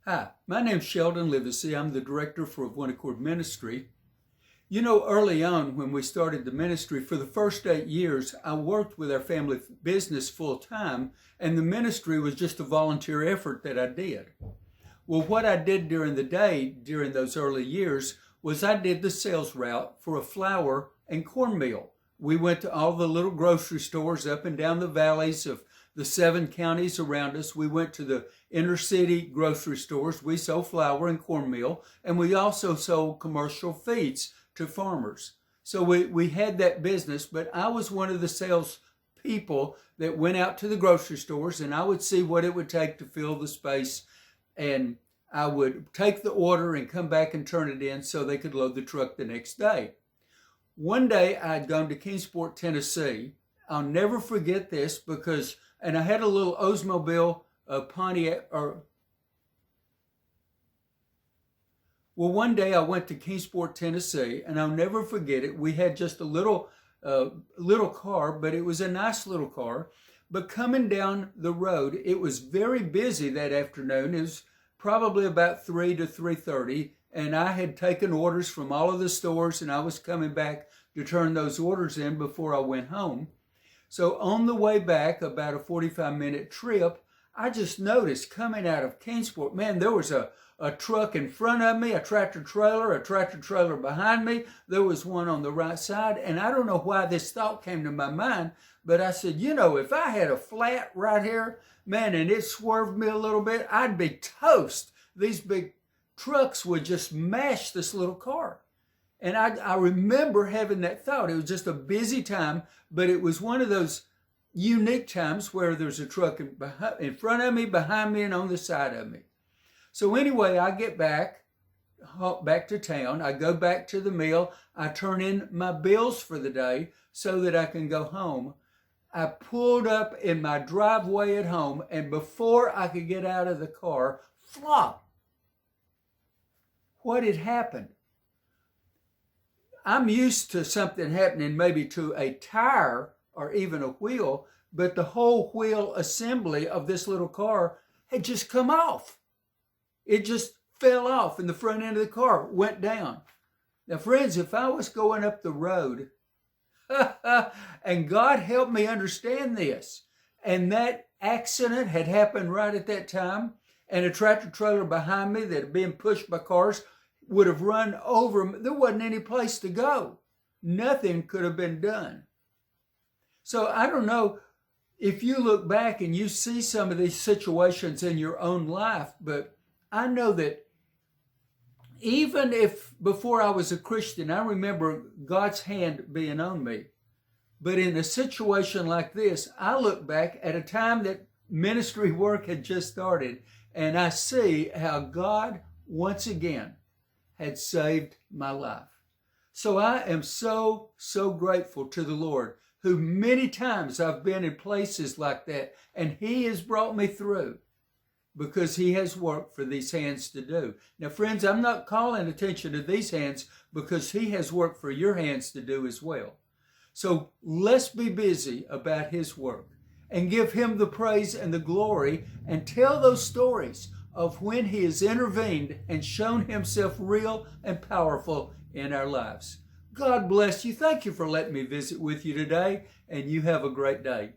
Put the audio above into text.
Hi, my name's Sheldon Livesay. I'm the director for One Accord Ministry. You know, early on when we started the ministry, for the first 8 years, I worked with our family business full time, and the ministry was just a volunteer effort that I did. Well, what I did during the day during those early years was I did the sales route for a flour and corn mill. We went to all the little grocery stores up and down the valleys of the 7 counties around us. We went to the inner city grocery stores. We sold flour and cornmeal, and we also sold commercial feeds to farmers. So we had that business, but I was one of the sales people that went out to the grocery stores, and I would see what it would take to fill the space, and I would take the order and come back and turn it in so they could load the truck the next day. One day I had gone to Kingsport, Tennessee. I'll never forget this because, and I had a little Oldsmobile Pontiac, one day I went to Kingsport, Tennessee, and I'll never forget it. We had just a little car, but it was a nice little car. But coming down the road, it was very busy that afternoon. It was probably about 3 to 3:30, and I had taken orders from all of the stores, and I was coming back to turn those orders in before I went home. So on the way back, about a 45-minute trip, I just noticed coming out of Kingsport, man, there was a truck in front of me, a tractor trailer behind me. There was one on the right side. And I don't know why this thought came to my mind, but I said, you know, if I had a flat right here, man, and it swerved me a little bit, I'd be toast. These big trucks would just mash this little car. And I remember having that thought. It was just a busy time, but it was one of those unique times where there's a truck in front of me, behind me, and on the side of me. So anyway, I get back to town. I go back to the mill. I turn in my bills for the day so that I can go home. I pulled up in my driveway at home, and before I could get out of the car, flop! What had happened? I'm used to something happening maybe to a tire or even a wheel, but the whole wheel assembly of this little car had just come off. It just fell off, and the front end of the car went down. Now, friends, if I was going up the road, and God helped me understand this, and that accident had happened right at that time, and a tractor trailer behind me that had been pushed by cars would have run over me. There wasn't any place to go. Nothing could have been done. So I don't know if you look back and you see some of these situations in your own life, but I know that even if before I was a Christian, I remember God's hand being on me. But in a situation like this, I look back at a time that ministry work had just started, and I see how God once again had saved my life. So I am so grateful to the Lord, who many times I've been in places like that, and He has brought me through because He has work for these hands to do. Now, friends, I'm not calling attention to these hands because He has work for your hands to do as well. So let's be busy about His work and give Him the praise and the glory and tell those stories of when He has intervened and shown Himself real and powerful in our lives. God bless you. Thank you for letting me visit with you today, and you have a great day.